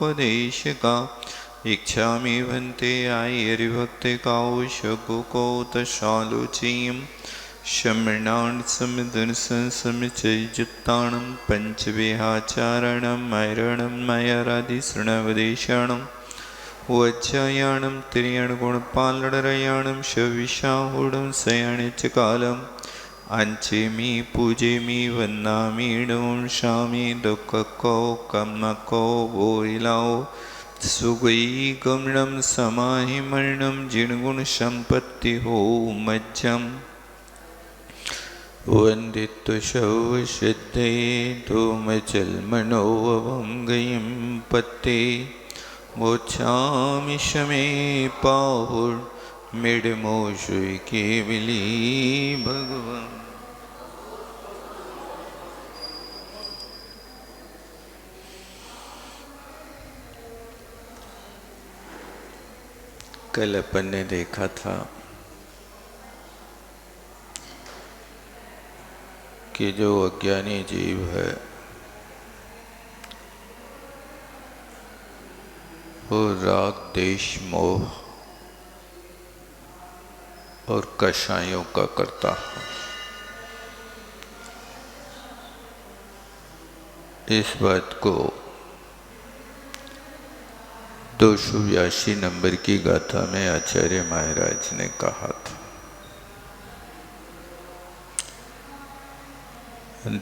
उपदेशका इच्छामि भन्ते आयर्भक्ते कौशकुकौतशालुचीं शमृणान् समदर्शनसमचयुक्तानं पञ्चविहाचारणम् ऐरणं मयरादिशृणवदेशानं वज्जायानं तिर्यणगुणपालनरयाणं शविशाहुडं शयने च कालम् अंचेमि पूजेमि वन्दामि नमस्यामि दुःखको कमको वोइलाओ सुगई गमनं समाहि मरणं जिणगुणसम्पत्ति हो मज्जम् वन्दित्व शवसिद्धे धूमचलमनोऽभङ्गयं पत्ते मोक्षामि शमे पाहुर्मिडमोषुय केवली भगवान। कल अपन ने देखा था कि जो अज्ञानी जीव है वो राग देश मोह और कषायों का करता है। इस बात को 282 नंबर की गाथा में आचार्य महाराज ने कहा था।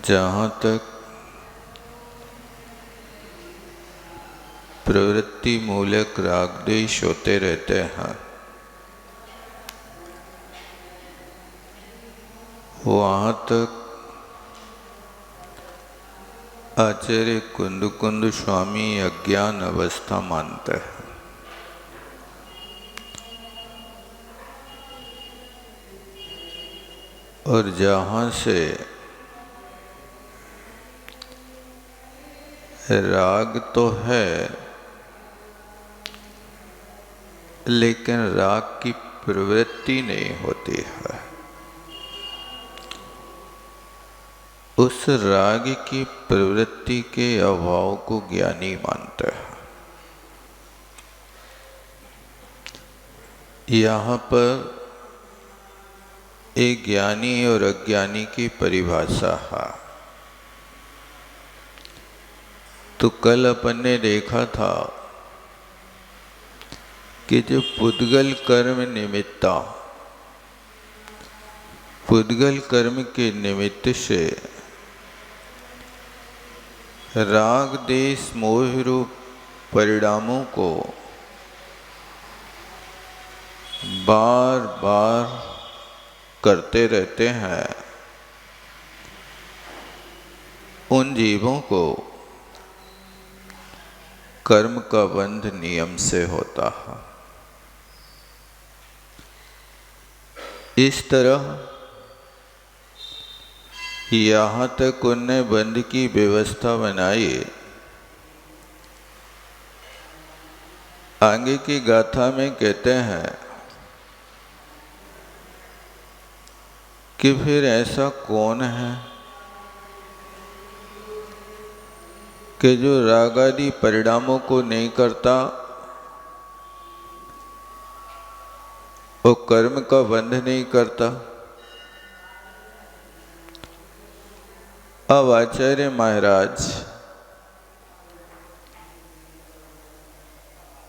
जहाँ तक प्रवृत्ति मूलक राग द्वेष होते रहते हैं, वहाँ तक आचार्य कुंद स्वामी अज्ञान अवस्था मानते हैं। और जहाँ से राग तो है लेकिन राग की प्रवृत्ति नहीं होती है, उस राग की प्रवृत्ति के अभाव को ज्ञानी मानते हैं। यहाँ पर एक ज्ञानी और अज्ञानी की परिभाषा है। तो कल अपन ने देखा था कि जो पुद्गल कर्म निमित्ता, पुद्गल कर्म के निमित्त से राग देश मोह रूप परिणामों को बार बार करते रहते हैं, उन जीवों को कर्म का बंध नियम से होता है। इस तरह यहाँ तक उनने बंध की व्यवस्था बनाई। आगे की गाथा में कहते हैं कि फिर ऐसा कौन है कि जो राग आदि परिणामों को नहीं करता और कर्म का बंध नहीं करता। अब आचार्य महाराज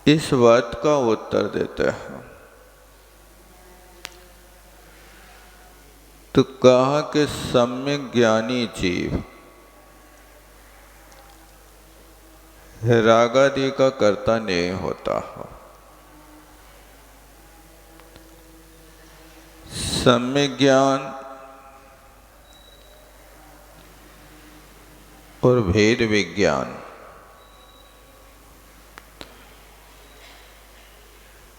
इस बात का उत्तर देते हैं। तो कहा कि सम्यक ज्ञानी जीव राग आदि का कर्ता नहीं होता है। सम्यक ज्ञान और भेद विज्ञान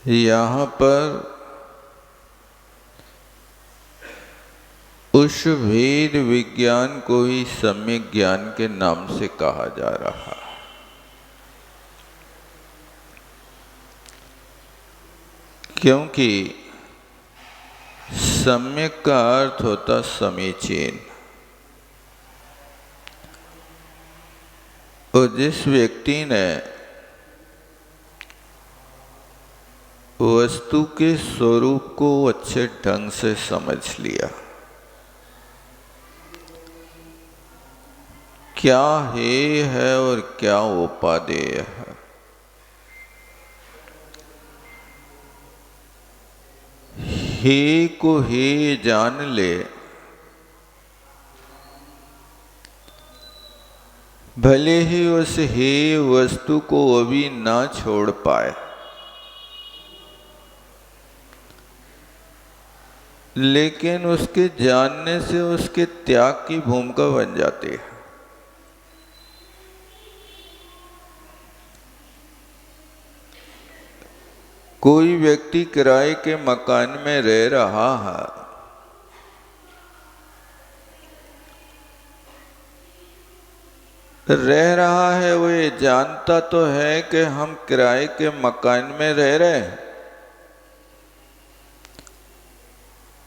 यहाँ पर उस भेद विज्ञान को ही सम्यक ज्ञान के नाम से कहा जा रहा है। क्योंकि सम्यक का अर्थ होता समीचीन। और जिस व्यक्ति ने वस्तु के स्वरूप को अच्छे ढंग से समझ लिया, क्या हे है और क्या उपादेय है। हे को हे जान ले, भले ही उस हे वस्तु को अभी ना छोड़ पाए, लेकिन उसके जानने से उसके त्याग की भूमिका बन जाती है। कोई व्यक्ति किराए के मकान में रह रहा है, वो ये जानता तो है कि हम किराए के मकान में रह रहे हैं,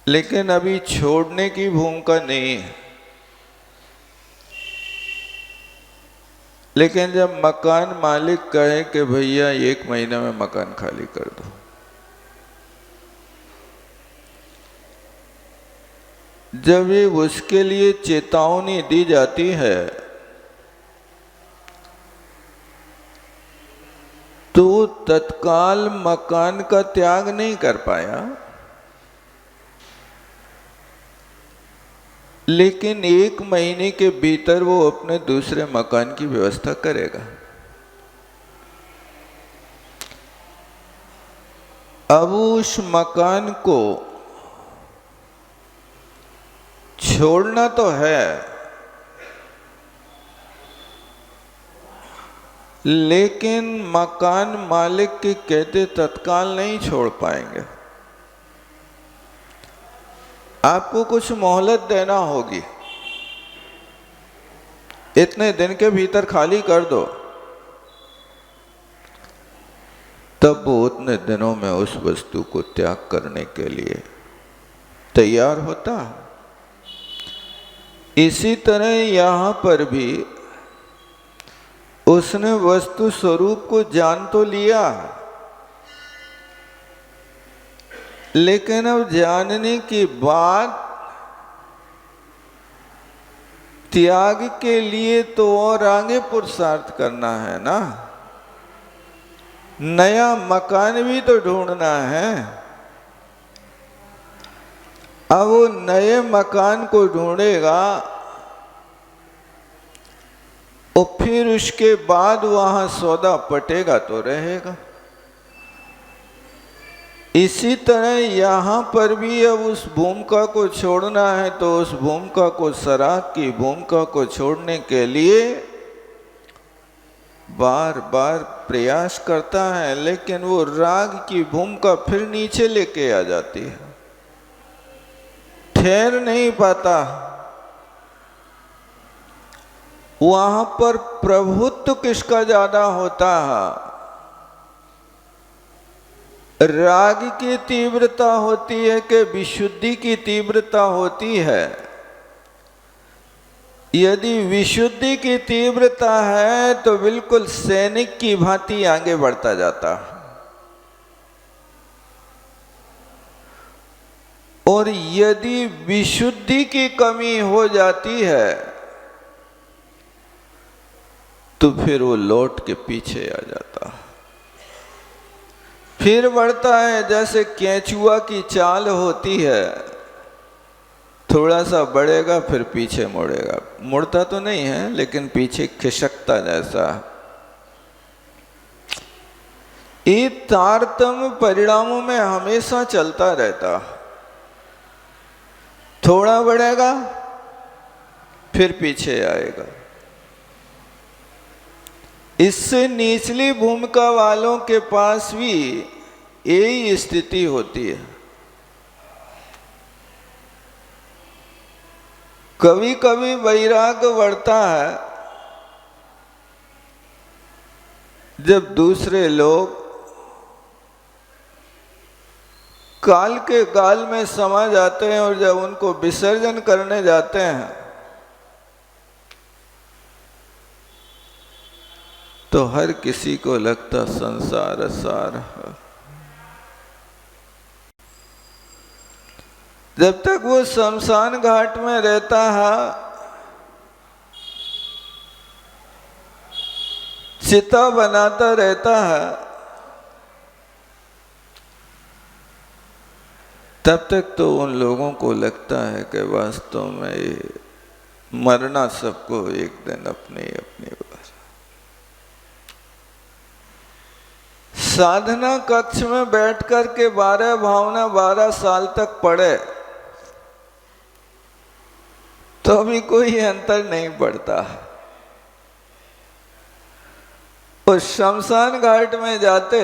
लेकिन अभी छोड़ने की भूमिका नहीं है। लेकिन जब मकान मालिक कहे कि भैया 1 महीने में मकान खाली कर दो, जब ये उसके लिए चेतावनी दी जाती है, तो तत्काल मकान का त्याग नहीं कर पाया, लेकिन 1 महीने के भीतर वो अपने दूसरे मकान की व्यवस्था करेगा। अब उस मकान को छोड़ना तो है, लेकिन मकान मालिक के कहते तत्काल नहीं छोड़ पाएंगे। आपको कुछ मोहलत देना होगी, इतने दिन के भीतर खाली कर दो, तब वो उतने दिनों में उस वस्तु को त्याग करने के लिए तैयार होता। इसी तरह यहां पर भी उसने वस्तु स्वरूप को जान तो लिया, लेकिन अब जानने के बाद त्याग के लिए तो और आगे पुरुषार्थ करना है ना, नया मकान भी तो ढूंढना है। अब वो नए मकान को ढूंढेगा और फिर उसके बाद वहां सौदा पटेगा तो रहेगा। इसी तरह यहाँ पर भी अब उस भूमिका को छोड़ना है, तो उस भूमिका को, सराग की भूमिका को छोड़ने के लिए बार बार प्रयास करता है, लेकिन वो राग की भूमिका फिर नीचे लेके आ जाती है, ठहर नहीं पाता। वहां पर प्रभुत्व किसका ज्यादा होता है? राग की तीव्रता होती है कि विशुद्धि की तीव्रता होती है? यदि विशुद्धि की तीव्रता है तो बिल्कुल सैनिक की भांति आगे बढ़ता जाता, और यदि विशुद्धि की कमी हो जाती है तो फिर वो लौट के पीछे आ जाता, फिर बढ़ता है। जैसे केंचुआ की चाल होती है, थोड़ा सा बढ़ेगा फिर पीछे मुड़ेगा, मुड़ता तो नहीं है लेकिन पीछे खिसकता जैसा। ये तारतम्य परिणामों में हमेशा चलता रहता, थोड़ा बढ़ेगा फिर पीछे आएगा। इससे निचली भूमिका वालों के पास भी यही स्थिति होती है। कभी कभी वैराग्य बढ़ता है जब दूसरे लोग काल के गाल में समा जाते हैं, और जब उनको विसर्जन करने जाते हैं तो हर किसी को लगता संसार सार है, जब तक वो शमशान घाट में रहता है, चिता बनाता रहता है, तब तक तो उन लोगों को लगता है कि वास्तव में ये मरना सबको एक दिन अपनी अपनी बार। साधना कक्ष में बैठ कर के 12 भावना 12 साल तक पढ़े तो भी कोई अंतर नहीं पड़ता। उस शमशान घाट में जाते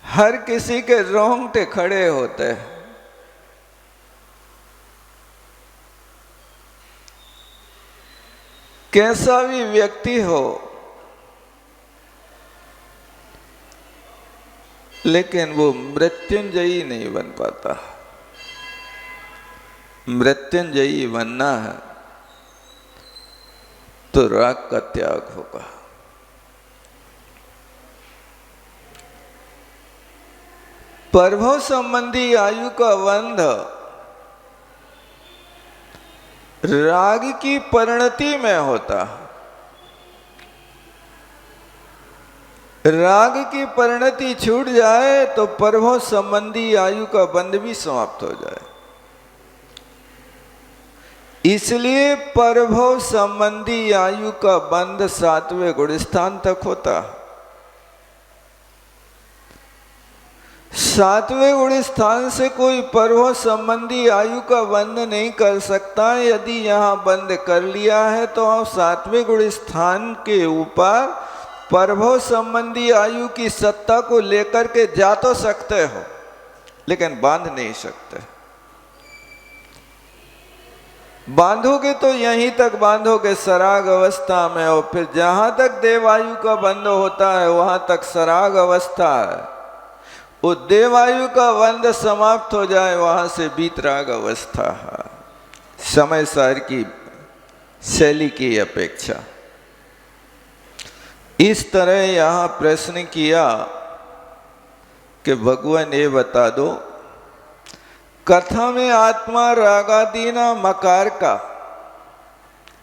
हर किसी के रोंगटे खड़े होते हैं। कैसा भी व्यक्ति हो, लेकिन वो मृत्युंजयी नहीं बन पाता। मृत्युंजयी बनना है तो राग का त्याग होगा। प्रभु संबंधी आयु का बंध राग की परिणति में होता। राग की परिणति छूट जाए तो प्रभु संबंधी आयु का बंध भी समाप्त हो जाए। इसलिए प्रभु संबंधी आयु का बंध 7वें गुण स्थान तक होता। 7वें गुण स्थान से कोई प्रभु संबंधी आयु का बंध नहीं कर सकता। यदि यहाँ बंद कर लिया है तो आप 7वें गुण स्थान के ऊपर प्रभु संबंधी आयु की सत्ता को लेकर के जा तो सकते हो, लेकिन बांध नहीं सकते। बांधोगे तो यहीं तक बांधोगे सराग अवस्था में, और फिर जहां तक देवायु का बंध होता है वहां तक सराग अवस्था है। वो देवायु का बंध समाप्त हो जाए वहां से बीतराग अवस्था है, समय सार की शैली की अपेक्षा। इस तरह यहां प्रश्न किया कि भगवान ये बता दो, कथा में आत्मा रागादीना मकार का,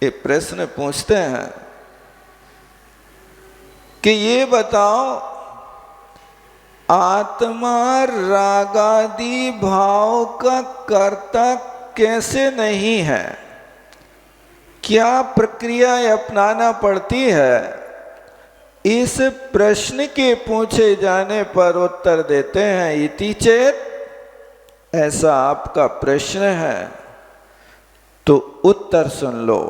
ये प्रश्न पूछते हैं कि ये बताओ आत्मा रागादि भाव का कर्ता कैसे नहीं है, क्या प्रक्रिया अपनाना पड़ती है। इस प्रश्न के पूछे जाने पर उत्तर देते हैं इति चेत, ऐसा आपका प्रश्न है तो उत्तर सुन लो।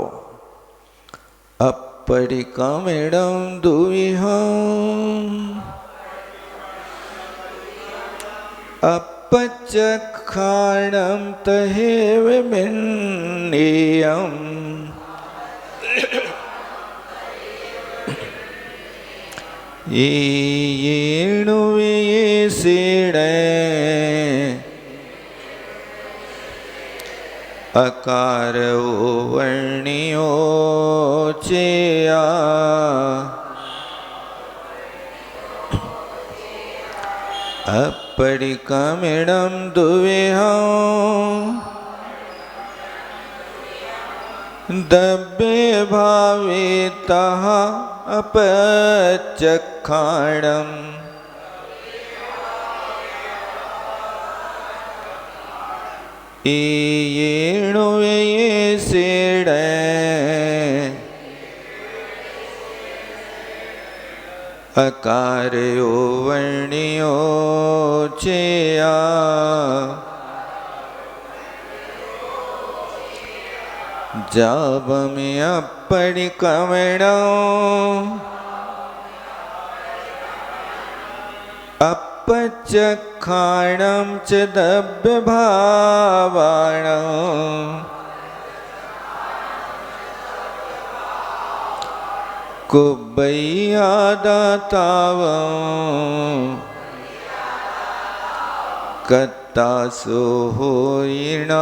अपरिकमिणं दुविहम् अपचक्षाणं तहेव मिन्नीयम् येणुवेसेण अकारो वर्णियो चेया अपरिकमिणं दुविहम् दब्बे भावेतः अपचक्षाणम् येणुवेसेण अकारो वर्णियो चेया जावमि अपरिकमिणम् अपचक्षाणं च दब्यभावाणम् कुब्बैयादातावम् कत्तासो होयिणायब्बो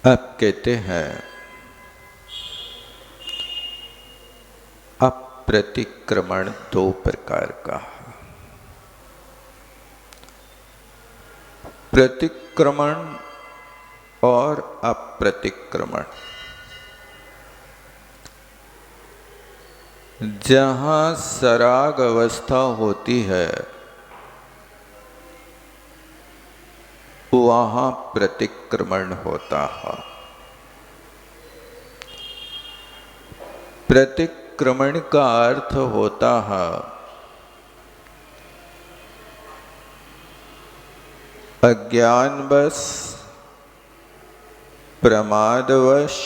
अब कहते हैं अप्रतिक्रमण दो प्रकार का। प्रतिक्रमण और अप्रतिक्रमण। जहां सराग अवस्था होती है वहां प्रतिक्रमण होता है। प्रतिक्रमण का अर्थ होता है अज्ञानवश, प्रमादवश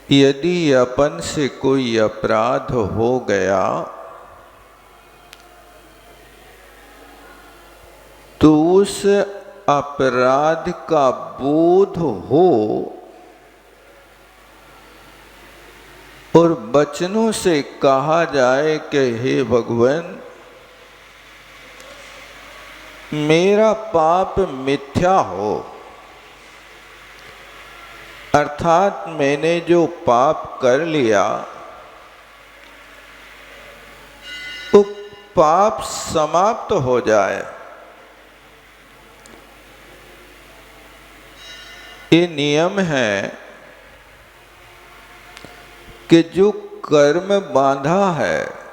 यदि अपन से कोई अपराध हो गया तो उस अपराध का बोध हो और वचनों से कहा जाए कि हे भगवान, मेरा पाप मिथ्या हो, अर्थात मैंने जो पाप कर लिया वो पाप समाप्त हो जाए। ये नियम है कि जो कर्म बांधा है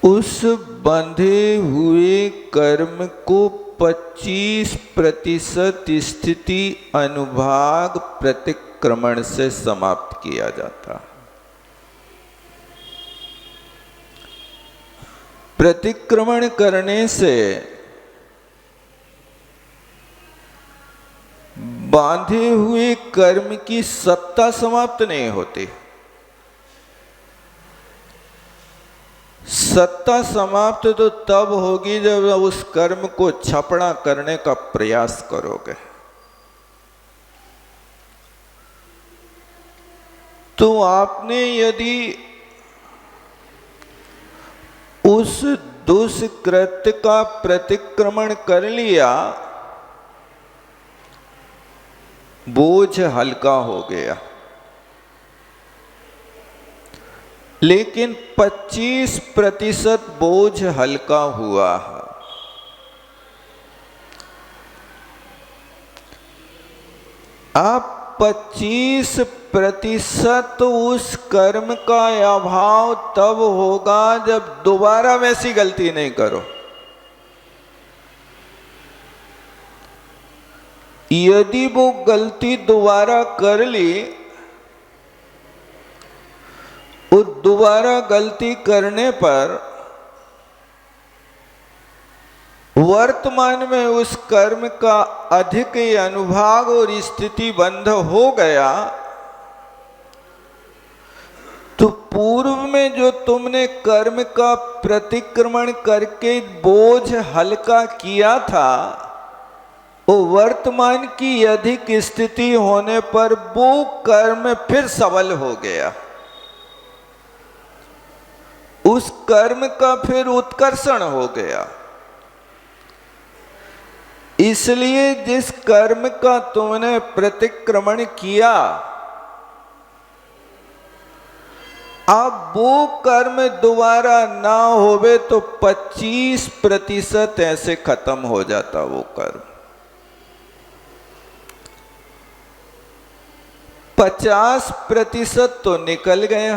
उस बंधे हुए कर्म को 25% स्थिति अनुभाग प्रतिक्रमण से समाप्त किया जाता। प्रतिक्रमण करने से बांधे हुए कर्म की सत्ता समाप्त नहीं होती। सत्ता समाप्त तो तब होगी जब उस कर्म को छपड़ा करने का प्रयास करोगे। तो आपने यदि उस दुष्कृत्य का प्रतिक्रमण कर लिया, बोझ हल्का हो गया। लेकिन 25% बोझ हल्का हुआ है। आप 25% उस कर्म का अभाव तब होगा जब दोबारा वैसी गलती नहीं करो। यदि वो गलती दोबारा कर ली, वो दोबारा गलती करने पर वर्तमान में उस कर्म का अधिक अनुभाग और स्थिति बंध हो गया, तो पूर्व में जो तुमने कर्म का प्रतिक्रमण करके बोझ हल्का किया था, वो वर्तमान की अधिक स्थिति होने पर वो कर्म फिर सबल हो गया। उस कर्म का फिर उत्कर्षण हो गया। इसलिए जिस कर्म का तुमने प्रतिक्रमण किया, अब वो कर्म दोबारा ना होवे तो 25% ऐसे खत्म हो जाता वो कर्म। 50% तो निकल गया।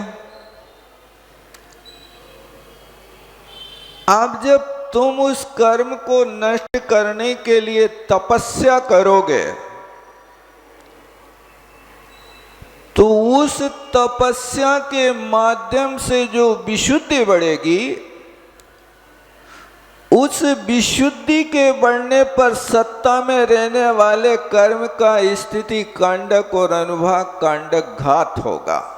अब जब तुम उस कर्म को नष्ट करने के लिए तपस्या करोगे तो उस तपस्या के माध्यम से जो विशुद्धि बढ़ेगी, उस विशुद्धि के बढ़ने पर सत्ता में रहने वाले कर्म का स्थिति कांडक और अनुभाग कांडक घात होगा।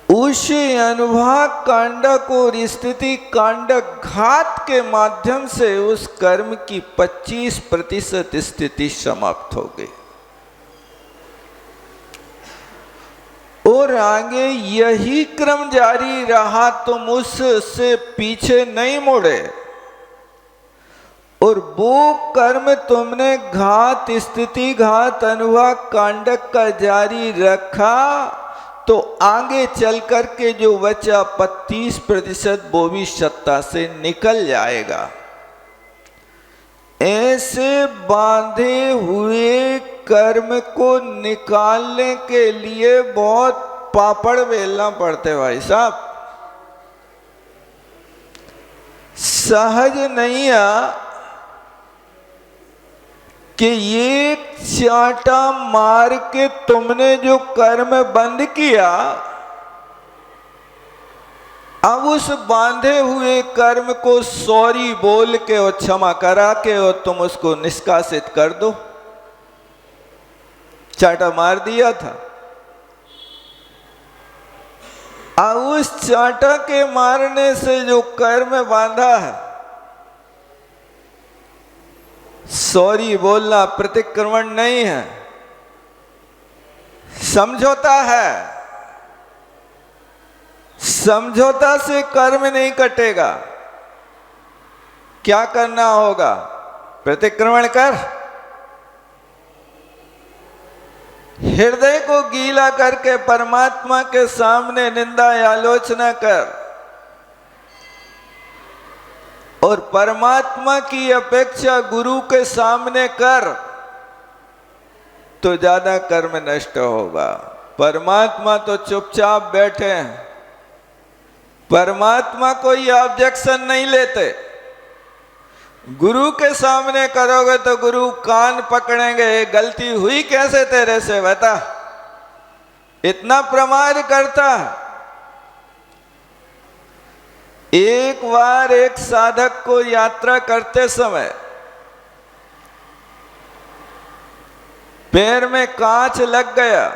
उस अनुभाग कांडक और स्थिति कांडक घात के माध्यम से उस कर्म की 25% स्थिति समाप्त हो गई। वो और आगे यही क्रम जारी रहा, तुम उससे पीछे नहीं मुड़े, और वो कर्म तुमने घात स्थिति घात अनुभव कांडक का जारी रखा, तो आगे चल कर के जो बचा 35% वो भी सत्ता से निकल जाएगा। ऐसे बांधे हुए कर्म को निकालने के लिए बहुत पापड़ बेलना पड़ते भाई साहब, सहज नहीं है कि ये चांटा मार के तुमने जो कर्म बंद किया, अब उस बांधे हुए कर्म को सॉरी बोल के और क्षमा करा के और तुम उसको निष्कासित कर दो। चांटा मार दिया था, अब उस चांटा के मारने से जो कर्म बांधा है, सॉरी बोलना प्रतिक्रमण नहीं है, समझौता है। समझौता से कर्म नहीं कटेगा। क्या करना होगा? प्रतिक्रमण कर, हृदय को गीला करके परमात्मा के सामने निंदा या आलोचना कर, और परमात्मा की अपेक्षा गुरु के सामने कर, तो ज्यादा कर्म नष्ट होगा। परमात्मा तो चुपचाप बैठे हैं, परमात्मा कोई ऑब्जेक्शन नहीं लेते। गुरु के सामने करोगे तो गुरु कान पकड़ेंगे, गलती हुई कैसे तेरे से बता, इतना प्रमाद करता। एक बार एक साधक को यात्रा करते समय पैर में कांच लग गया।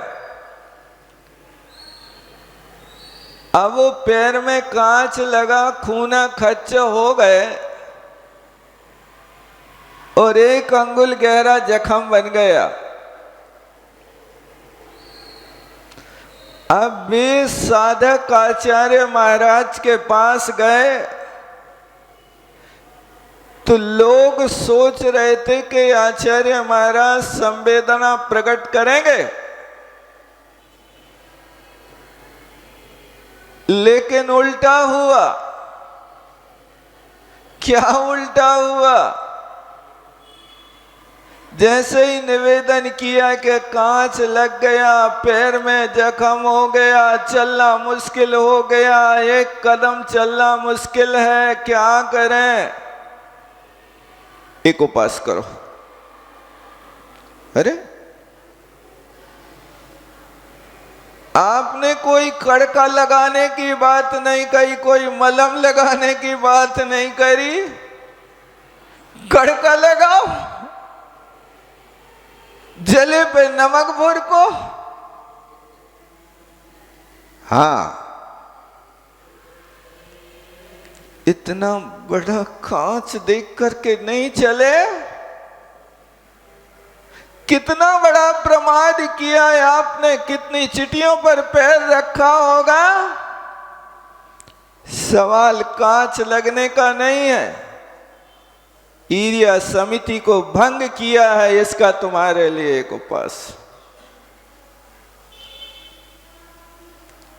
अब वो पैर में कांच लगा, खूना खच्च हो गए और 1 अंगुल गहरा जख्म बन गया। अब वे साधक आचार्य महाराज के पास गए तो लोग सोच रहे थे कि आचार्य महाराज संवेदना प्रकट करेंगे, लेकिन उल्टा हुआ। क्या उल्टा हुआ? जैसे ही निवेदन किया कि कांच लग गया, पैर में जख्म हो गया, चलना मुश्किल हो गया, 1 कदम चलना मुश्किल है, क्या करें? एक उपास करो। अरे आपने कोई कड़का लगाने की बात नहीं कही, कोई मलहम लगाने की बात नहीं करी, कड़का लगाओ, जले पे नमक भर को। हाँ, इतना बड़ा कांच देख करके नहीं चले, कितना बड़ा प्रमाद किया है आपने, कितनी चिट्ठियों पर पैर रखा होगा। सवाल कांच लगने का नहीं है, ईर्या समिति को भंग किया है, इसका तुम्हारे लिए एक उपास।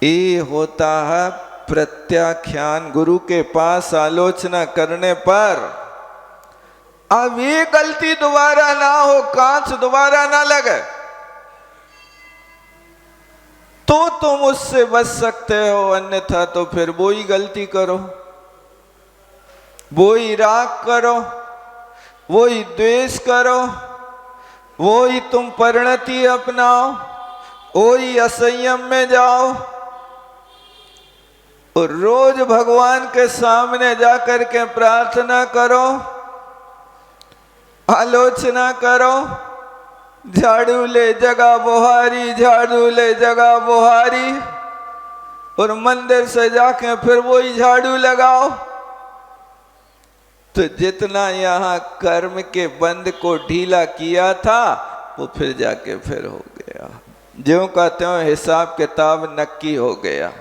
ये होता है प्रत्याख्यान। गुरु के पास आलोचना करने पर अब ये गलती दोबारा ना हो, कांच दोबारा ना लगे, तो तुम उससे बच सकते हो, अन्यथा तो फिर वो ही गलती करो, वो ही राग करो, वो ही द्वेष करो, वो ही तुम परिणति अपनाओ, वो ही असंयम में जाओ, और रोज भगवान के सामने जाकर के प्रार्थना करो, आलोचना करो, झाड़ू ले जगह बुहारी, झाड़ू ले जगह बुहारी, और मंदिर से जाके फिर वही झाड़ू लगाओ, तो जितना यहाँ कर्म के बंध को ढीला किया था वो फिर जाके फिर हो गया। ज्यों का त्यों हिसाब किताब नक्की हो गया।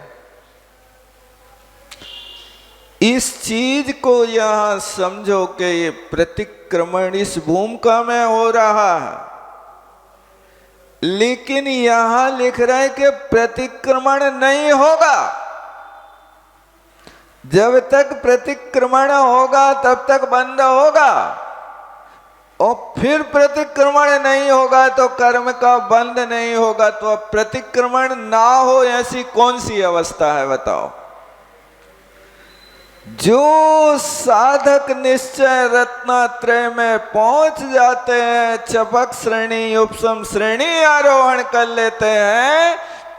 इस चीज को यहां समझो कि ये प्रतिक्रमण इस भूमिका में हो रहा है, लेकिन यहां लिख रहे कि प्रतिक्रमण नहीं होगा। जब तक प्रतिक्रमण होगा तब तक बंध होगा, और फिर प्रतिक्रमण नहीं होगा तो कर्म का बंध नहीं होगा। तो अब प्रतिक्रमण ना हो ऐसी कौन सी अवस्था है बताओ? जो साधक निश्चय रत्नात्रय में पहुंच जाते हैं, चपक श्रेणी उपसम श्रेणी आरोहण कर लेते हैं,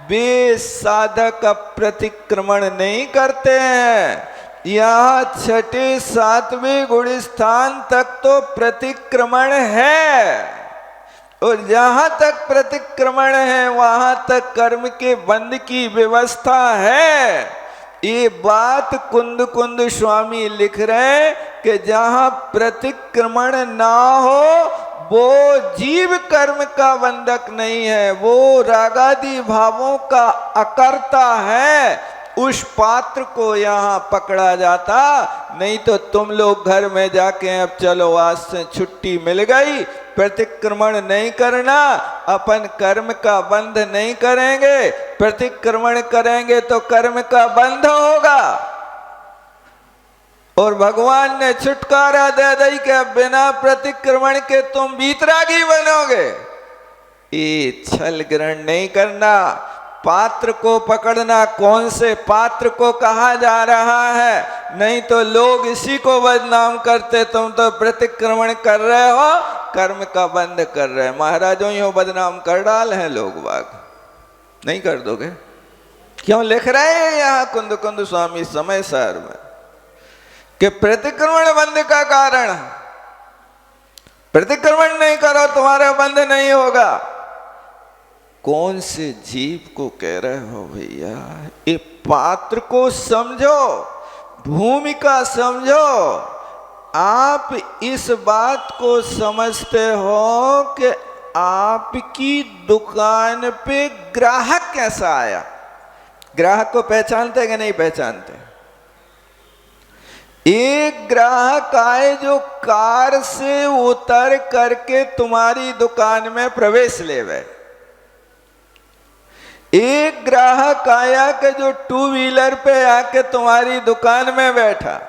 वे साधक प्रतिक्रमण नहीं करते हैं। यहाँ छठे सातवें गुण स्थान तक तो प्रतिक्रमण है, और जहां तक प्रतिक्रमण है वहां तक कर्म के बंध की व्यवस्था है। ये बात कुंद कुंद स्वामी लिख रहे हैं कि जहां प्रतिक्रमण ना हो वो जीव कर्म का बंधक नहीं है, वो रागादि भावों का अकर्ता है। उस पात्र को यहाँ पकड़ा जाता, नहीं तो तुम लोग घर में जाके अब चलो आज से छुट्टी मिल गई, प्रतिक्रमण नहीं करना, अपन कर्म का बंध नहीं करेंगे। प्रतिक्रमण करेंगे तो कर्म का बंध होगा, और भगवान ने छुटकारा दे दी कि बिना प्रतिक्रमण के तुम वीतरागी बनोगे। ये छल ग्रहण नहीं करना। पात्र को पकड़ना, कौन से पात्र को कहा जा रहा है, नहीं तो लोग इसी को बदनाम करते, तुम तो प्रतिक्रमण कर रहे हो, कर्म का बंध कर रहे हैं। महाराजों यो बदनाम कर डाल हैं लोग बाग, नहीं कर दोगे? क्यों लिख रहे हैं यहाँ कुंद कुंद स्वामी समय सार में कि प्रतिक्रमण बंध का कारण, प्रतिक्रमण नहीं करो तुम्हारा बंध नहीं होगा। कौन से जीव को कह रहे हो भैया? ये पात्र को समझो, भूमिका समझो। आप इस बात को समझते हो कि आपकी दुकान पे ग्राहक कैसा आया? ग्राहक को पहचानते कि नहीं पहचानते? एक ग्राहक आए जो कार से उतर करके तुम्हारी दुकान में प्रवेश ले गए। एक ग्राहक आया कि जो टू व्हीलर पे आके तुम्हारी दुकान में बैठा,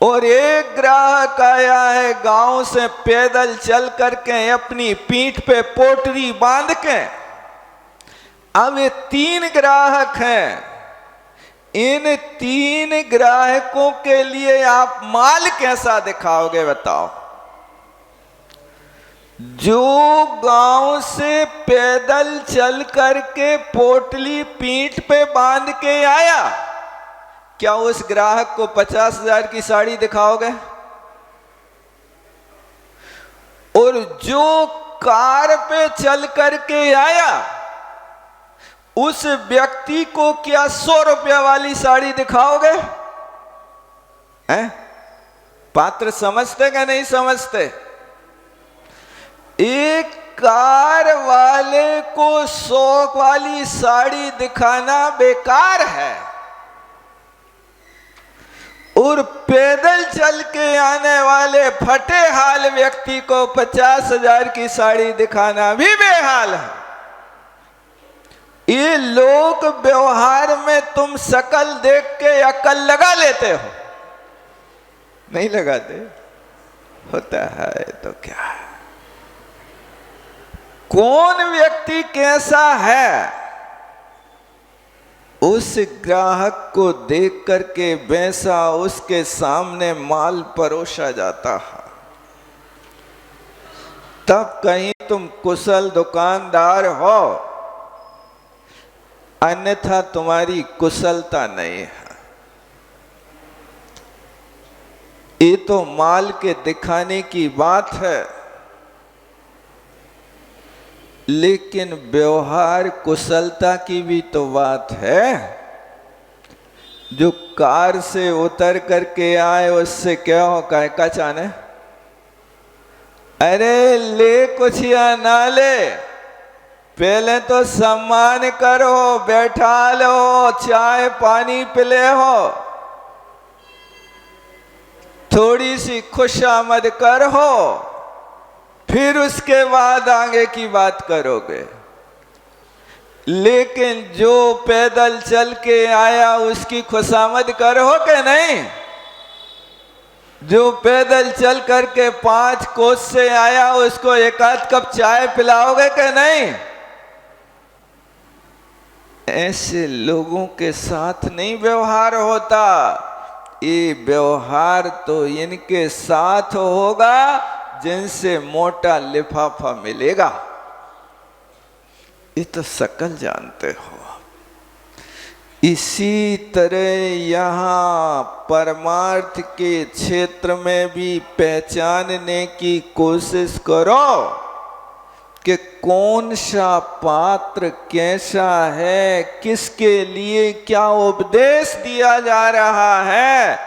और एक ग्राहक आया है गांव से पैदल चल करके अपनी पीठ पे पोटरी बांध के। अब ये तीन ग्राहक हैं। इन तीन ग्राहकों के लिए आप माल कैसा दिखाओगे बताओ? जो गांव से पैदल चल करके पोटली पीठ पे बांध के आया, क्या उस ग्राहक को 50,000 की साड़ी दिखाओगे? और जो कार पे चल करके आया, उस व्यक्ति को क्या 100 रुपया वाली साड़ी दिखाओगे? हैं? पात्र समझते क्या नहीं समझते? एक कार वाले को 100 वाली साड़ी दिखाना बेकार है, और पैदल चल के आने वाले फटे हाल व्यक्ति को 50,000 की साड़ी दिखाना भी बेहाल है। ये लोक व्यवहार में तुम शकल देख के अकल लगा लेते हो, नहीं लगाते? होता है तो क्या है? कौन व्यक्ति कैसा है, उस ग्राहक को देख करके वैसा उसके सामने माल परोसा जाता है। तब कहीं तुम कुशल दुकानदार हो, अन्यथा तुम्हारी कुशलता नहीं है। ये तो माल के दिखाने की बात है, लेकिन व्यवहार कुशलता की भी तो बात है। जो कार से उतर करके आए उससे क्या हो, का चाने? अरे ले कुछ या ना ले, पहले तो सम्मान करो, बैठा लो, चाय पानी पिले हो, थोड़ी सी खुशामद करो, फिर उसके बाद आगे की बात करोगे। लेकिन जो पैदल चल के आया उसकी खुशामद करो कि नहीं? जो पैदल चल करके 5 कोस से आया उसको एक आध कप चाय पिलाओगे कि नहीं? ऐसे लोगों के साथ नहीं व्यवहार होता। ये व्यवहार तो इनके साथ होगा जिनसे मोटा लिफाफा मिलेगा। ये तो सकल जानते हो। इसी तरह यहाँ परमार्थ के क्षेत्र में भी पहचानने की कोशिश करो कि कौन सा पात्र कैसा है, किसके लिए क्या उपदेश दिया जा रहा है।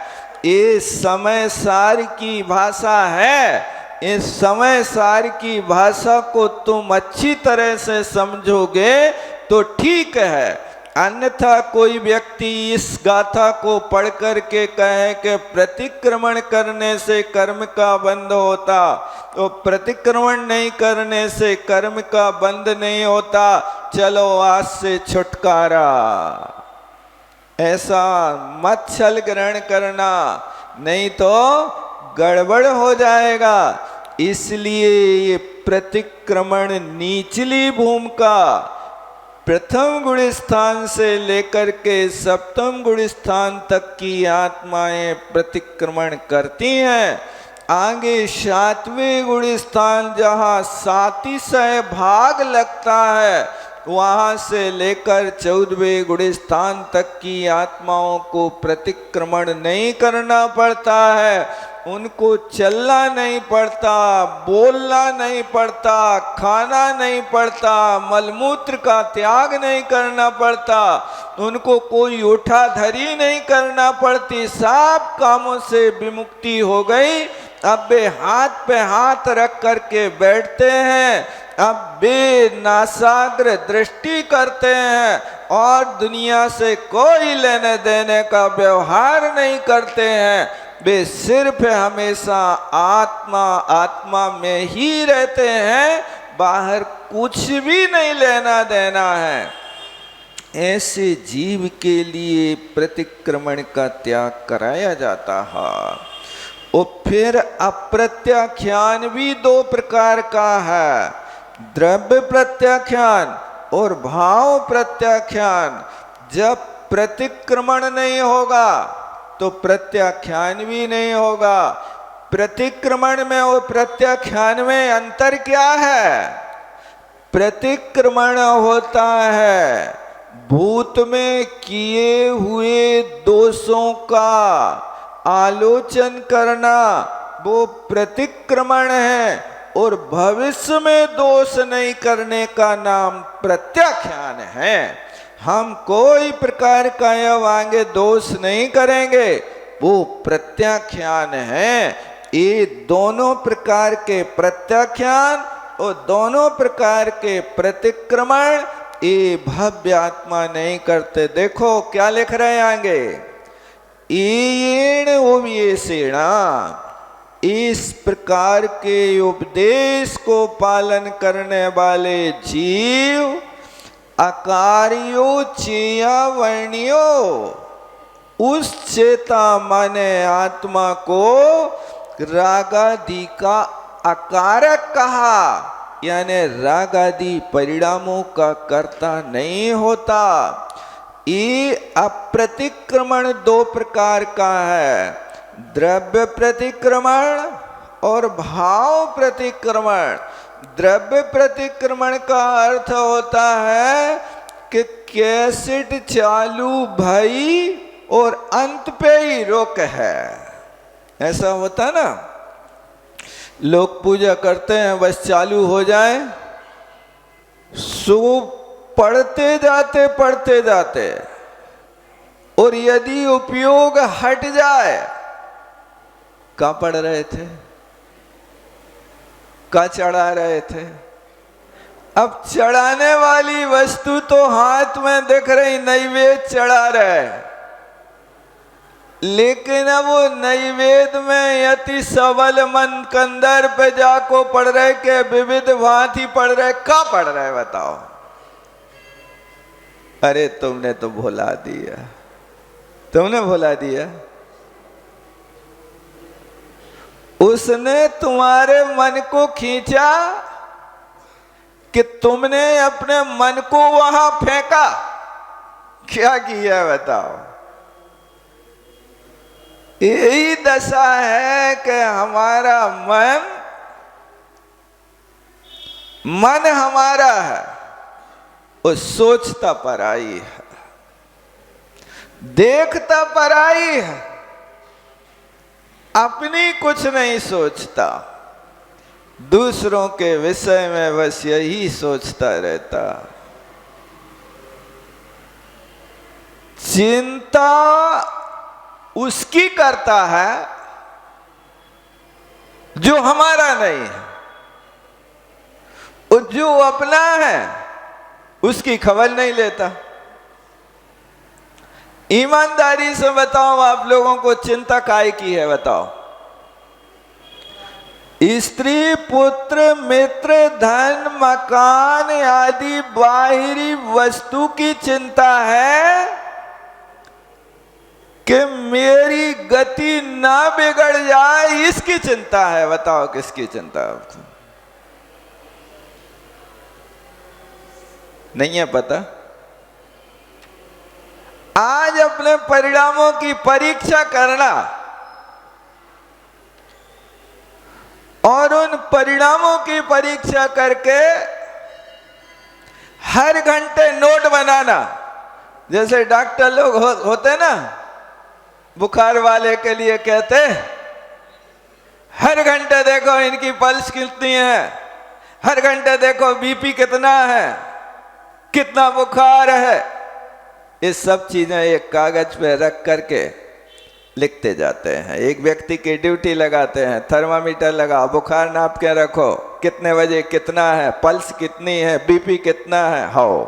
ये समय सार की भाषा है। इस समय सार की भाषा को तुम अच्छी तरह से समझोगे तो ठीक है, अन्यथा कोई व्यक्ति इस गाथा को पढ़ करके कहे कि प्रतिक्रमण करने से कर्म का बंध होता, तो प्रतिक्रमण नहीं करने से कर्म का बंध नहीं होता, चलो आज से छुटकारा। ऐसा मत छल ग्रहण करना, नहीं तो गड़बड़ हो जाएगा। इसलिए ये प्रतिक्रमण निचली भूमिका प्रथम गुण स्थान से लेकर के सप्तम गुण स्थान तक की आत्माएं प्रतिक्रमण करती हैं। आगे 7वें गुण स्थान जहाँ सातिशय भाग लगता है, वहाँ से लेकर 14वें गुण स्थान तक की आत्माओं को प्रतिक्रमण नहीं करना पड़ता है। उनको चलना नहीं पड़ता, बोलना नहीं पड़ता, खाना नहीं पड़ता, मलमूत्र का त्याग नहीं करना पड़ता, उनको कोई उठाधरी नहीं करना पड़ती, सब कामों से विमुक्ति हो गई। अब वे हाथ पे हाथ रख करके बैठते हैं, अब वे नासाग्र दृष्टि करते हैं और दुनिया से कोई लेने देने का व्यवहार नहीं करते हैं। वे सिर्फ हमेशा आत्मा आत्मा में ही रहते हैं, बाहर कुछ भी नहीं लेना देना है। ऐसे जीव के लिए प्रतिक्रमण का त्याग कराया जाता है। और फिर अप्रत्याख्यान भी 2 प्रकार का है, द्रव्य प्रत्याख्यान और भाव प्रत्याख्यान। जब प्रतिक्रमण नहीं होगा तो प्रत्याख्यान भी नहीं होगा। प्रतिक्रमण में और प्रत्याख्यान में अंतर क्या है? प्रतिक्रमण होता है भूत में किए हुए दोषों का आलोचन करना, वो प्रतिक्रमण है। और भविष्य में दोष नहीं करने का नाम प्रत्याख्यान है। हम कोई प्रकार का अब आगे दोष नहीं करेंगे, वो प्रत्याख्यान है। ये दोनों प्रकार के प्रत्याख्यान और दोनों प्रकार के प्रतिक्रमण ये भव्य आत्मा नहीं करते। देखो क्या लिख रहे हैं आगे, येन उपदेशेणा, इस प्रकार के उपदेश को पालन करने वाले जीव अकार्यो चेया वर्णियो, उस चेता माने आत्मा को रागादि का अकारक कहा, यानी रागादि परिणामों का कर्ता नहीं होता। ये अप्रतिक्रमण 2 प्रकार का है, द्रव्य प्रतिक्रमण और भाव प्रतिक्रमण। द्रव्य प्रतिक्रमण का अर्थ होता है कि कैसेट चालू भई और अंत पे ही रोक है, ऐसा होता ना। लोग पूजा करते हैं बस चालू हो जाए, सो पढ़ते जाते और यदि उपयोग हट जाए, क्या पढ़ रहे थे, क्या चढ़ा रहे थे, अब चढ़ाने वाली वस्तु तो हाथ में दिख रही, नैवेद्य चढ़ा रहे, लेकिन अब वो नैवेद्य में यति सबल मन कंदर पे जाको पढ़ रहे के विविध भांति पढ़ रहे, क्या पढ़ रहे बताओ? अरे तुमने तो भुला दिया, तुमने भुला दिया। उसने तुम्हारे मन को खींचा कि तुमने अपने मन को वहां फेंका। क्या किया बताओ? यही दशा है कि हमारा मन हमारा है, वो सोचता पराई है, देखता पराई है, अपनी कुछ नहीं सोचता, दूसरों के विषय में बस यही सोचता रहता। चिंता उसकी करता है जो हमारा नहीं है, और जो अपना है उसकी खबर नहीं लेता। ईमानदारी से बताओ, आप लोगों को चिंता काहे की है बताओ? स्त्री, पुत्र, मित्र, धन, मकान आदि बाहरी वस्तु की चिंता है कि मेरी गति ना बिगड़ जाए, इसकी चिंता है। बताओ किसकी चिंता है आपको? नहीं है पता? आज अपने परिणामों की परीक्षा करना और उन परिणामों की परीक्षा करके हर घंटे नोट बनाना। जैसे डॉक्टर लोग होते ना, बुखार वाले के लिए कहते हर घंटे देखो इनकी पल्स कितनी है, हर घंटे देखो बीपी कितना है, कितना बुखार है। ये सब चीजें एक कागज पे रख करके लिखते जाते हैं। एक व्यक्ति की ड्यूटी लगाते हैं, थर्मामीटर लगाओ, बुखार नाप के रखो, कितने बजे कितना है, पल्स कितनी है, बीपी कितना है, हाओ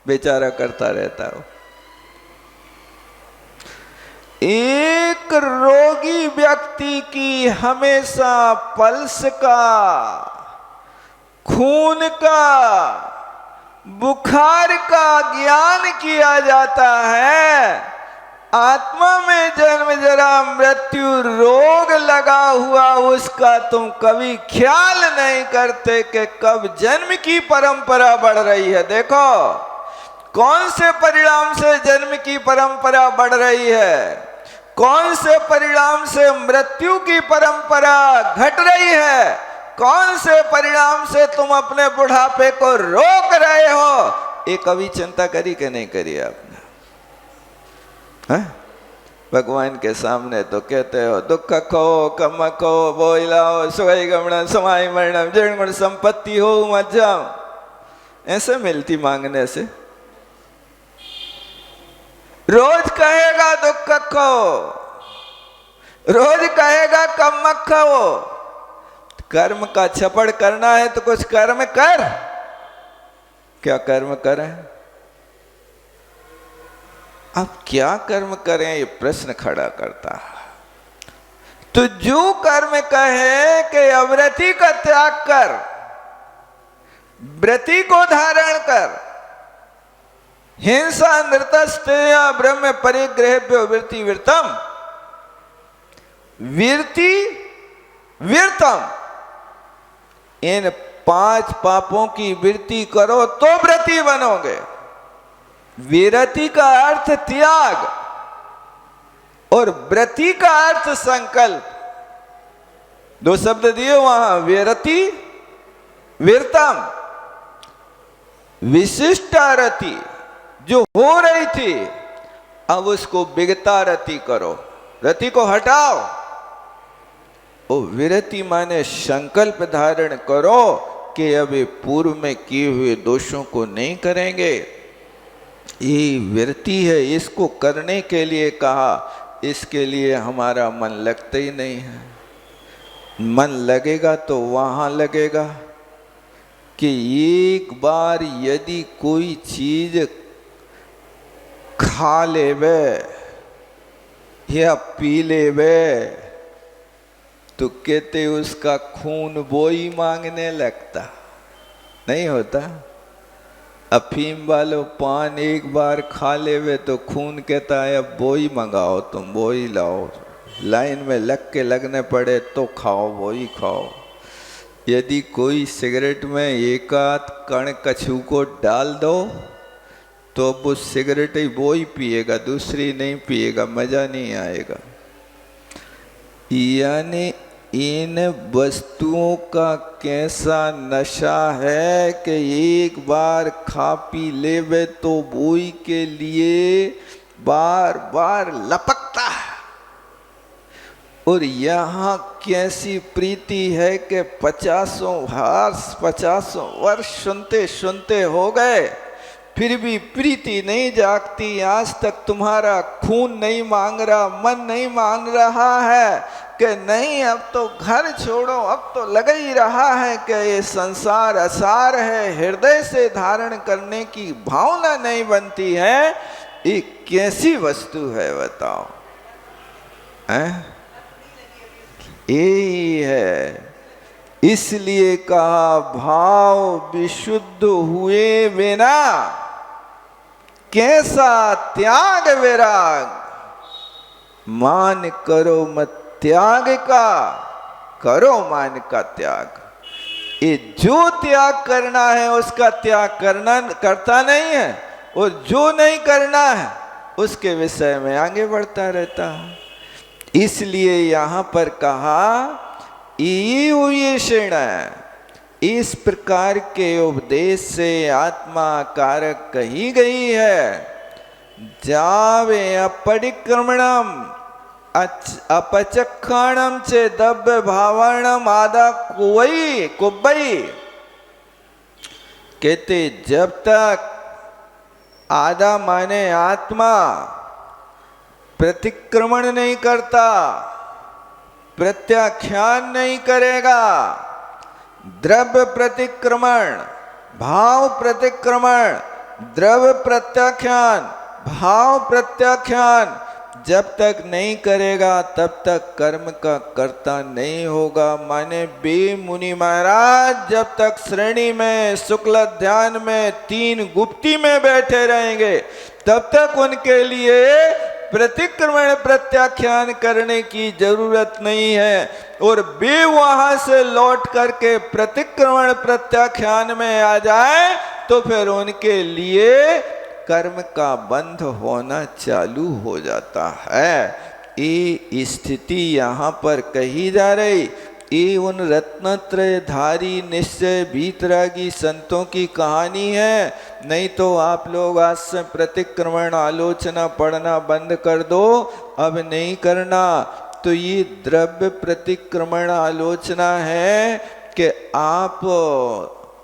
बेचारा करता रहता हो। एक रोगी व्यक्ति की हमेशा पल्स का, खून का, बुखार का ज्ञान किया जाता है। आत्मा में जन्म जरा मृत्यु रोग लगा हुआ उसका तुम कभी ख्याल नहीं करते कि कब जन्म की परंपरा बढ़ रही है। देखो कौन से परिणाम से जन्म की परंपरा बढ़ रही है, कौन से परिणाम से मृत्यु की परंपरा घट रही है, कौन से परिणाम से तुम अपने बुढ़ापे को रोक रहे हो। ये कभी चिंता करी कि नहीं करी आपने? है? भगवान के सामने तो कहते हो दुख खो कम खो बोइलाओ सुई गमण समाई मरणम जन गुण संपत्ति हो मत जाओ, ऐसे मिलती मांगने से। रोज कहेगा दुख खो, रोज कहेगा कम खो। कर्म का छपड़ करना है तो कुछ कर्म कर। क्या कर्म करें? अब क्या कर्म करें ये प्रश्न खड़ा करता है। तो जो कर्म कहे कि अव्रति का त्याग कर, व्रति को धारण कर, हिंसा नृतस्तेया ब्रह्म परिग्रह वृत्ति वृतम, वृत्ति वृतम, इन 5 पापों की वृत्ति करो तो व्रति बनोगे। विरति का अर्थ त्याग और व्रति का अर्थ संकल्प। 2 शब्द दिए वहां, विरति वीरतम। विशिष्ट रति जो हो रही थी अब उसको विगता रति करो, रति को हटाओ। ओ विरति माने संकल्प धारण करो कि अभी पूर्व में किए हुए दोषों को नहीं करेंगे। ये विरति है, इसको करने के लिए कहा, इसके लिए हमारा मन लगता ही नहीं है। मन लगेगा तो वहां लगेगा, कि एक बार यदि कोई चीज खा लेवे या पी लेवे तो कहते उसका खून वो ही मांगने लगता। नहीं होता? अफीम वालों पान एक बार खा लेवे तो खून कहता है अब वो ही मंगाओ, तुम वो ही लाओ, लाइन में लग के लगने पड़े तो खाओ, वो ही खाओ। यदि कोई सिगरेट में एक आध कण कछू को डाल दो तो अब वो सिगरेट ही वो ही पिएगा, दूसरी नहीं पिएगा, मजा नहीं आएगा। यानी इन वस्तुओं का कैसा नशा है कि एक बार खा पी लेवे तो वही के लिए बार बार लपकता है। और यहाँ कैसी प्रीति है कि 50 वर्ष सुनते सुनते हो गए फिर भी प्रीति नहीं जागती। आज तक तुम्हारा खून नहीं मांग रहा, मन नहीं मांग रहा है कि नहीं अब तो घर छोड़ो, अब तो लग ही रहा है कि ये संसार असार है, हृदय से धारण करने की भावना नहीं बनती है। ये कैसी वस्तु है बताओ? हैं? यही है, इसलिए कहा भाव विशुद्ध हुए बिना कैसा त्याग विराग, मान करो मत त्याग का, करो मान का त्याग। ये जो त्याग करना है उसका त्याग करता नहीं है, और जो नहीं करना है उसके विषय में आगे बढ़ता रहता है। इसलिए यहाँ पर कहा इस प्रकार के उपदेश से आत्मा कारक कही गई है। जावे अपरिक्रमणम अपचक्षणम चे दब्य भावनम आदा कुबई। कहते जब तक आधा माने आत्मा प्रतिक्रमण नहीं करता, प्रत्याख्यान नहीं करेगा, द्रव्य प्रतिक्रमण, भाव प्रतिक्रमण, द्रव्य प्रत्याख्यान, भाव प्रत्याख्यान जब तक नहीं करेगा तब तक कर्म का कर्ता नहीं होगा। माने बे मुनि महाराज जब तक श्रेणी में शुक्ल ध्यान में 3 गुप्ती में बैठे रहेंगे तब तक उनके लिए प्रतिक्रमण प्रत्याख्यान करने की जरूरत नहीं है। और वे वहां से लौट करके प्रतिक्रमण प्रत्याख्यान में आ जाए तो फिर उनके लिए कर्म का बंध होना चालू हो जाता है। ये स्थिति यहाँ पर कही जा रही। ये उन रत्नत्रयधारी निश्चय भीतरागी संतों की कहानी है। नहीं तो आप लोग आज से प्रतिक्रमण आलोचना पढ़ना बंद कर दो, अब नहीं करना। तो ये द्रव्य प्रतिक्रमण आलोचना है कि आप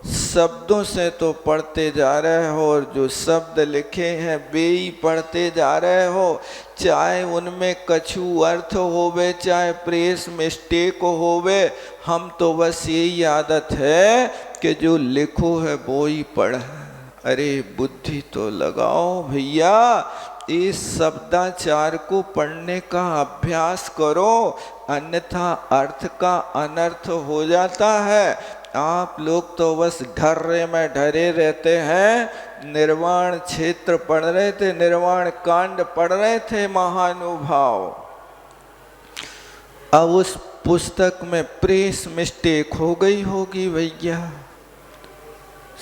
शब्दों से तो पढ़ते जा रहे हो और जो शब्द लिखे हैं वे ही पढ़ते जा रहे हो, चाहे उनमें कछु अर्थ होवे चाहे प्रेस मिस्टेक होवे। हम तो बस यही आदत है कि जो लिखो है वो ही पढ़। अरे बुद्धि तो लगाओ भैया, इस शब्दाचार को पढ़ने का अभ्यास करो, अन्यथा अर्थ का अनर्थ हो जाता है। आप लोग तो बस ढर्रे में ढरे रहते हैं। निर्वाण क्षेत्र पढ़ रहे थे, निर्वाण कांड पढ़ रहे थे महानुभाव। अब उस पुस्तक में प्रेस मिस्टेक हो गई होगी भैया।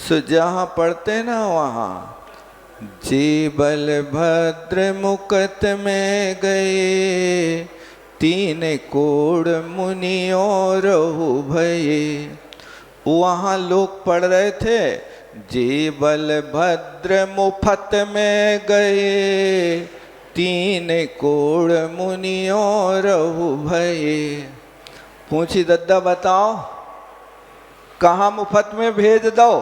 सो जहाँ पढ़ते ना वहाँ जे बलभद्र मुकत में गए 3 कोड़ मुनियों रहु भये। वहाँ लोग पढ़ रहे थे जे बलभद्र मुफत में गए 3 कोड़ मुनियों रहु भये। पूछी दद्दा बताओ कहाँ मुफ्त में भेज दो?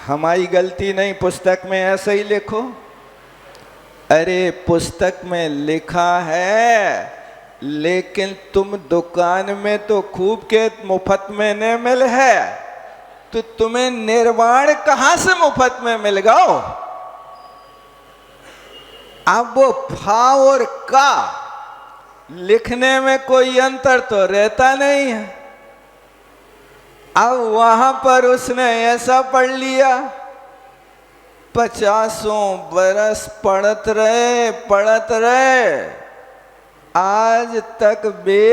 हमारी गलती नहीं, पुस्तक में ऐसे ही लिखो। अरे पुस्तक में लिखा है लेकिन तुम दुकान में तो खूब के मुफ्त में न मिल है। तो तुम्हें निर्वाण कहां से मुफ्त में मिल गया? अब वो फा और का लिखने में कोई अंतर तो रहता नहीं है। अब वहां पर उसने ऐसा पढ़ लिया, 50 बरस पढ़त रहे, आज तक बे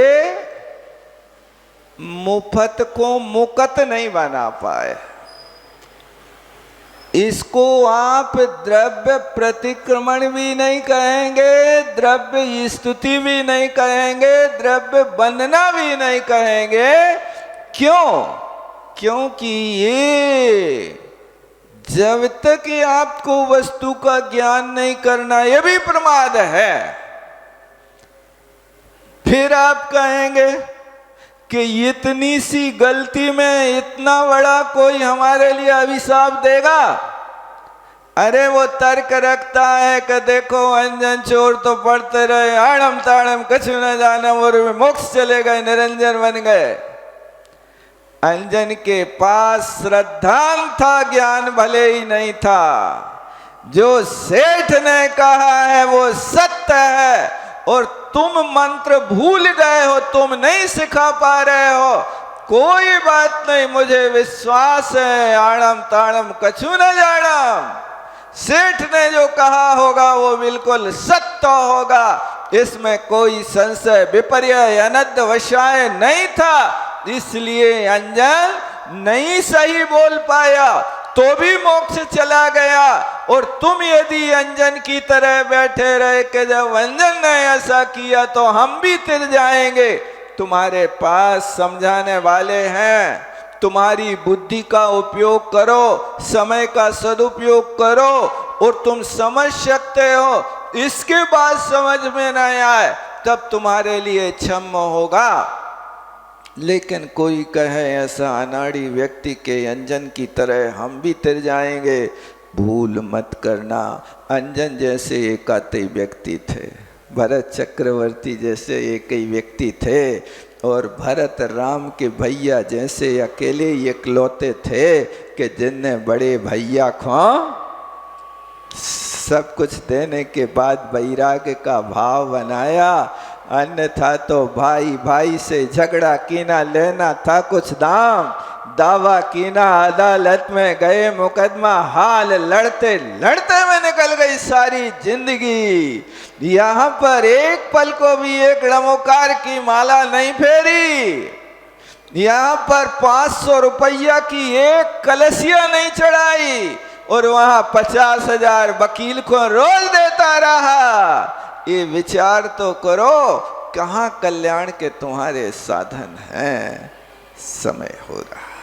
मुफ्त को मुकत नहीं बना पाए। इसको आप द्रव्य प्रतिक्रमण भी नहीं कहेंगे, द्रव्य स्तुति भी नहीं कहेंगे, द्रव्य वंदना भी नहीं कहेंगे। क्यों? क्योंकि ये जब तक आपको वस्तु का ज्ञान नहीं करना, ये भी प्रमाद है। फिर आप कहेंगे कि इतनी सी गलती में इतना बड़ा कोई हमारे लिए अभिशाप देगा? अरे वो तर्क रखता है कि देखो अंजन चोर तो पढ़ते रहे, आड़म ताड़म कुछ न जाने, और मोक्ष चले गए, निरंजन बन गए। अंजन के पास श्रद्धान था, ज्ञान भले ही नहीं था। जो सेठ ने कहा है वो सत्य है, और तुम मंत्र भूल गए हो, तुम नहीं सिखा पा रहे हो, कोई बात नहीं, मुझे विश्वास है, आड़म ताड़म कछु न जाड़म। सेठ ने जो कहा होगा वो बिल्कुल सत्य होगा, इसमें कोई संशय विपर्य अनद्य वशाय नहीं था। इसलिए अंजन नहीं सही बोल पाया तो भी मोक्ष चला गया। और तुम यदि अंजन की तरह बैठे रहे कि जब अंजन ने ऐसा किया तो हम भी तिर जाएंगे, तुम्हारे पास समझाने वाले हैं। तुम्हारी बुद्धि का उपयोग करो, समय का सदुपयोग करो, और तुम समझ सकते हो। इसके बाद समझ में न आए तब तुम्हारे लिए क्षम्य होगा। लेकिन कोई कहे ऐसा अनाड़ी व्यक्ति के अंजन की तरह हम भी तिर जाएंगे, भूल मत करना। अंजन जैसे एकाते व्यक्ति थे, भरत चक्रवर्ती जैसे एक ही व्यक्ति थे, और भरत राम के भैया जैसे अकेले इकलौते थे कि जिनने बड़े भैया को सब कुछ देने के बाद वैराग्य का भाव बनाया। अन्यथा तो भाई भाई से झगड़ा कीना लेना था कुछ दाम, दावा कीना अदालत में गए मुकदमा, हाल लड़ते लड़ते में निकल गई सारी जिंदगी। यहाँ पर एक पल को भी एक लमोकार की माला नहीं फेरी, यहाँ पर 500 रुपया की एक कलसिया नहीं चढ़ाई, और वहां 50,000 वकील को रोज देता रहा। ये विचार तो करो, कहाँ कल्याण के तुम्हारे साधन हैं। समय हो रहा है।